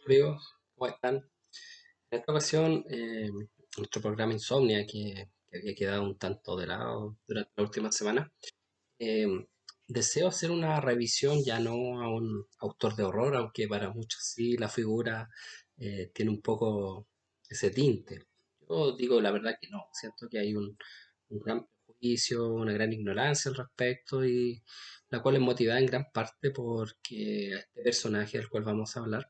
Amigos, ¿cómo están? En esta ocasión, nuestro programa Insomnia, que había quedado un tanto de lado durante la última semana, eh, deseo hacer una revisión ya no a un autor de horror, aunque para muchos sí la figura tiene un poco ese tinte. Yo digo la verdad que no, siento que hay un gran prejuicio, una gran ignorancia al respecto y la cual es motivada en gran parte porque a este personaje del cual vamos a hablar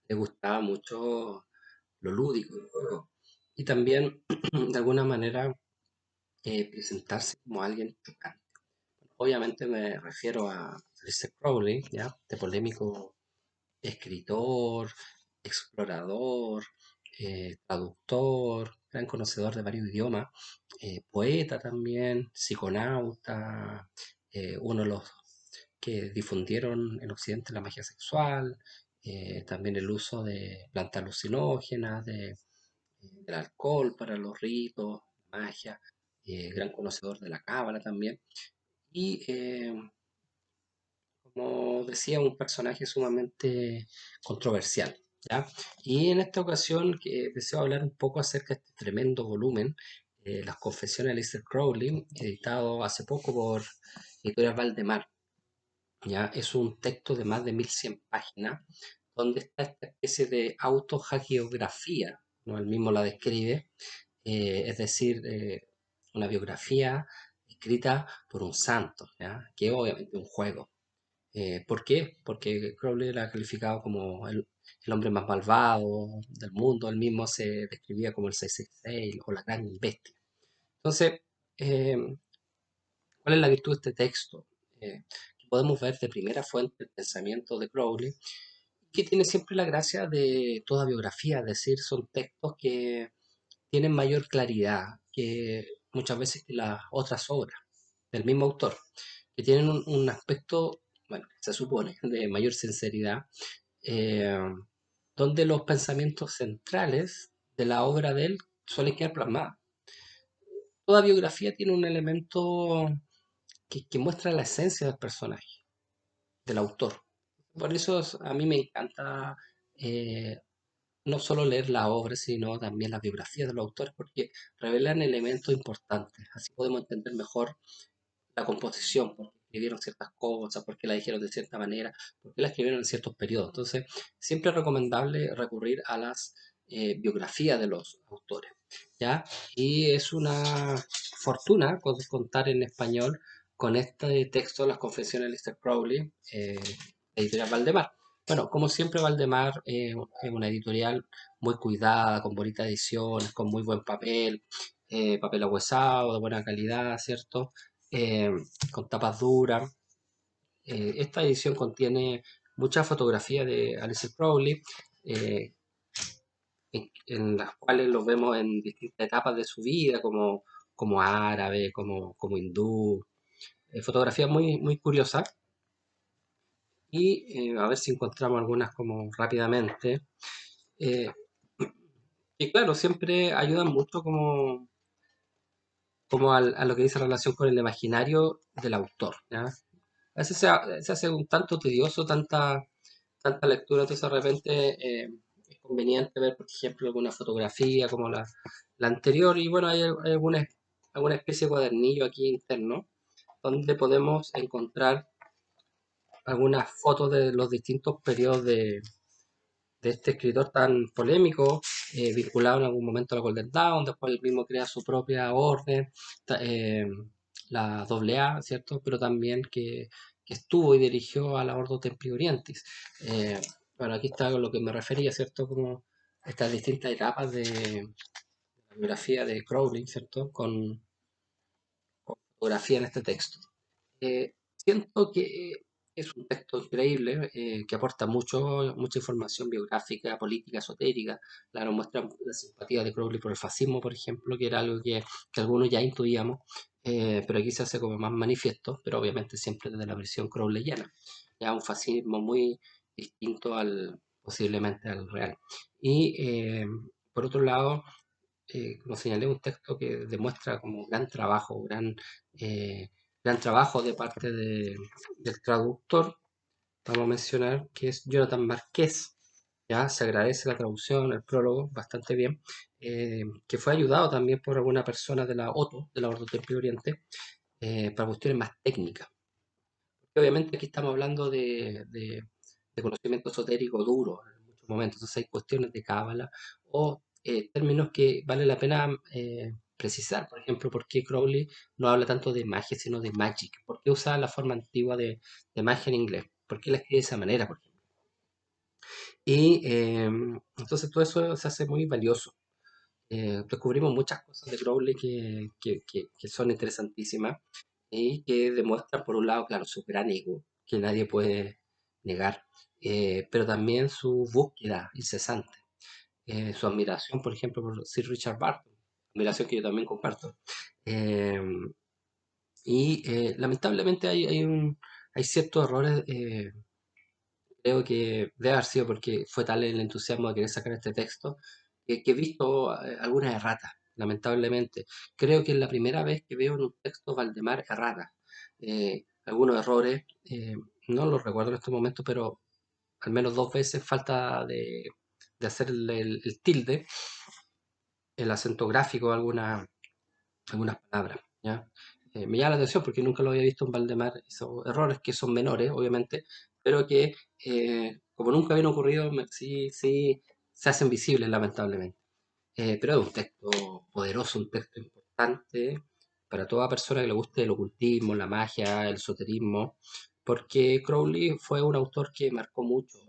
le gustaba mucho lo lúdico del juego. Y también, de alguna manera, presentarse como alguien chocante. Obviamente me refiero a Aleister Crowley, ¿ya? Este polémico escritor, explorador, traductor, gran conocedor de varios idiomas, poeta también, psiconauta, uno de los que difundieron en Occidente la magia sexual, también el uso de plantas alucinógenas, del alcohol para los ritos, magia, gran conocedor de la cábala también. Y como decía, un personaje sumamente controversial, ¿ya? Y en esta ocasión que deseo hablar un poco acerca de este tremendo volumen, Las Confesiones de Aleister Crowley, editado hace poco por Editorial Valdemar, ¿ya? Es un texto de más de 1100 páginas, donde está esta especie de autohagiografía, ¿no? Él mismo la describe, es decir, una biografía escrita por un santo, ¿ya? Que es obviamente un juego. ¿Por qué? Porque Crowley era calificado como el hombre más malvado del mundo, él mismo se describía como el 666 o la gran bestia. Entonces, eh, ¿cuál es la virtud de este texto? Que podemos ver de primera fuente el pensamiento de Crowley, que tiene siempre la gracia de toda biografía, es decir, son textos que tienen mayor claridad que muchas veces que las otras obras del mismo autor, que tienen un aspecto, bueno, se supone, de mayor sinceridad, eh, donde los pensamientos centrales de la obra de él suelen quedar plasmados. Toda biografía tiene un elemento que muestra la esencia del personaje, del autor. Por eso a mí me encanta eh, no solo leer la obra, sino también las biografías de los autores, porque revelan elementos importantes. Así podemos entender mejor la composición, por qué escribieron ciertas cosas, por qué la dijeron de cierta manera, por qué la escribieron en ciertos periodos. Entonces, siempre es recomendable recurrir a las biografías de los autores, ¿ya? Y es una fortuna contar en español con este texto, Las Confesiones de Lister Crowley, editorial Valdemar. Bueno, como siempre, Valdemar es una editorial muy cuidada, con bonitas ediciones, con muy buen papel, papel ahuesado, de buena calidad, ¿cierto? eh, con tapas duras. Esta edición contiene muchas fotografías de Alistair Crowley, eh, en las cuales los vemos en distintas etapas de su vida, como árabe, como hindú. Fotografías muy curiosas. Y a ver si encontramos algunas como rápidamente. Eh, y claro, siempre ayudan mucho a lo que dice relación con el imaginario del autor, ¿ya? A veces se hace un tanto tedioso, tanta lectura, entonces de repente es conveniente ver, por ejemplo, alguna fotografía como la anterior, y bueno, hay alguna especie de cuadernillo aquí interno donde podemos encontrar algunas fotos de los distintos periodos de este escritor tan polémico, vinculado en algún momento a la Golden Dawn, después él mismo crea su propia orden, la AA, ¿cierto? Pero también que estuvo y dirigió a la Ordo Templi Orientis. Eh, bueno, aquí está con lo que me refería, ¿cierto? Como estas distintas etapas de la biografía de Crowley, ¿cierto? Con fotografía en este texto. Siento que es un texto increíble, que aporta mucha información biográfica, política, esotérica. Claro, muestra la simpatía de Crowley por el fascismo, por ejemplo, que era algo que algunos ya intuíamos, pero aquí se hace como más manifiesto, pero obviamente siempre desde la versión crowleyana. Ya un fascismo muy distinto posiblemente al real. Y por otro lado, como señalé, un texto que demuestra como eh, gran trabajo de parte del traductor, vamos a mencionar, que es Jonathan Marqués, Ya se agradece la traducción, el prólogo, bastante bien, que fue ayudado también por alguna persona de la OTO, de la Orden del Temple Oriente, para cuestiones más técnicas. Porque obviamente aquí estamos hablando de conocimiento esotérico duro en muchos momentos, entonces hay cuestiones de cábala o términos que vale la pena precisar. Por ejemplo, ¿por qué Crowley no habla tanto de magia, sino de magic? ¿Por qué usa la forma antigua de magia en inglés? ¿Por qué la escribe de esa manera, por ejemplo? Y entonces todo eso se hace muy valioso. Descubrimos muchas cosas de Crowley que son interesantísimas y que demuestran, por un lado, claro, su gran ego, que nadie puede negar, pero también su búsqueda incesante, su admiración, por ejemplo, por Sir Richard Barton, admiración que yo también comparto. Eh, Lamentablemente hay ciertos errores. Creo que debe haber sido porque fue tal el entusiasmo de querer sacar este texto que he visto algunas erratas, lamentablemente. Creo que es la primera vez que veo en un texto Valdemar erratas. Algunos errores, no los recuerdo en este momento, pero al menos dos veces falta de hacer el tilde, el acento gráfico de algunas palabras, ¿ya? Me llama la atención porque nunca lo había visto en Valdemar, esos errores que son menores, obviamente, pero que como nunca habían ocurrido, sí, sí se hacen visibles, lamentablemente. Pero es un texto poderoso, un texto importante para toda persona que le guste el ocultismo, la magia, el esoterismo, porque Crowley fue un autor que marcó mucho,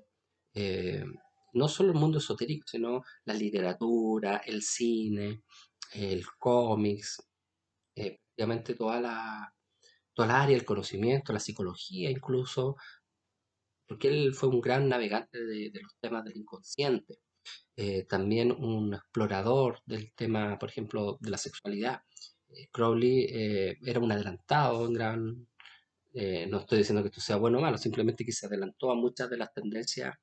eh, no solo el mundo esotérico, sino la literatura, el cine, el cómics, prácticamente toda la área del conocimiento, la psicología incluso, porque él fue un gran navegante de los temas del inconsciente, también un explorador del tema, por ejemplo, de la sexualidad. Crowley era un adelantado en gran... no estoy diciendo que esto sea bueno o malo, simplemente que se adelantó a muchas de las tendencias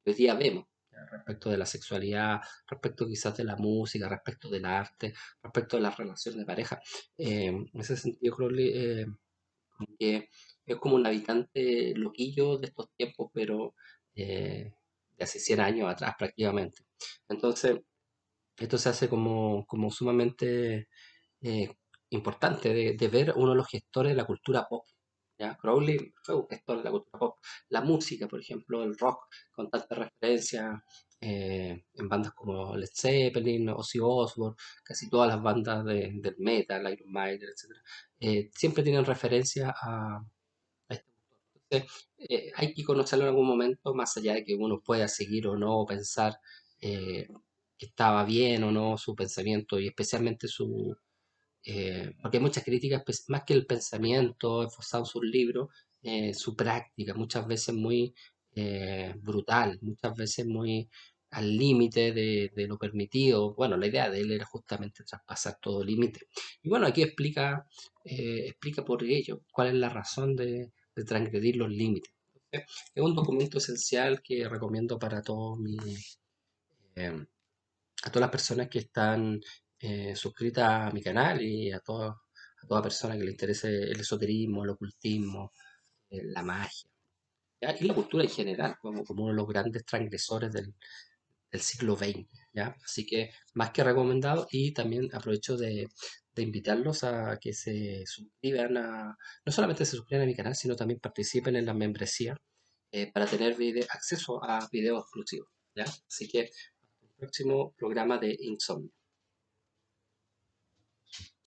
que hoy día vemos, ¿ya? Respecto de la sexualidad, respecto quizás de la música, respecto del arte, respecto de las relaciones de pareja. En ese sentido, Crowley que es como un habitante loquillo de estos tiempos, pero de hace 100 años atrás prácticamente. Entonces, esto se hace como sumamente eh, importante de ver uno de los gestores de la cultura pop. ¿Ya? Crowley fue un gestor de la cultura pop. La música, por ejemplo, el rock, con tantas referencias en bandas como Led Zeppelin, Ozzy Osbourne, casi todas las bandas del metal, Iron Maiden, etcétera, siempre tienen referencia a este autor. Entonces, hay que conocerlo en algún momento, más allá de que uno pueda seguir o no, pensar eh, que estaba bien o no su pensamiento y especialmente porque hay muchas críticas, pues, más que el pensamiento esforzado en sus libros, su práctica, muchas veces muy brutal, muchas veces muy al límite de lo permitido. Bueno, la idea de él era justamente traspasar todo límite. Y bueno, aquí explica por ello cuál es la razón de transgredir los límites. Entonces, es un documento esencial que recomiendo para eh, a todas las personas que están suscritas a mi canal y a toda persona que le interese el esoterismo, el ocultismo, la magia, ¿ya? Y la cultura en general, como uno de los grandes transgresores del siglo XX, ¿ya? Así que más que recomendado y también aprovecho de invitarlos a que se suscriban no solamente se suscriban a mi canal, sino también participen en la membresía para tener acceso a videos exclusivos, ¿ya? Así que próximo programa de Insomnio.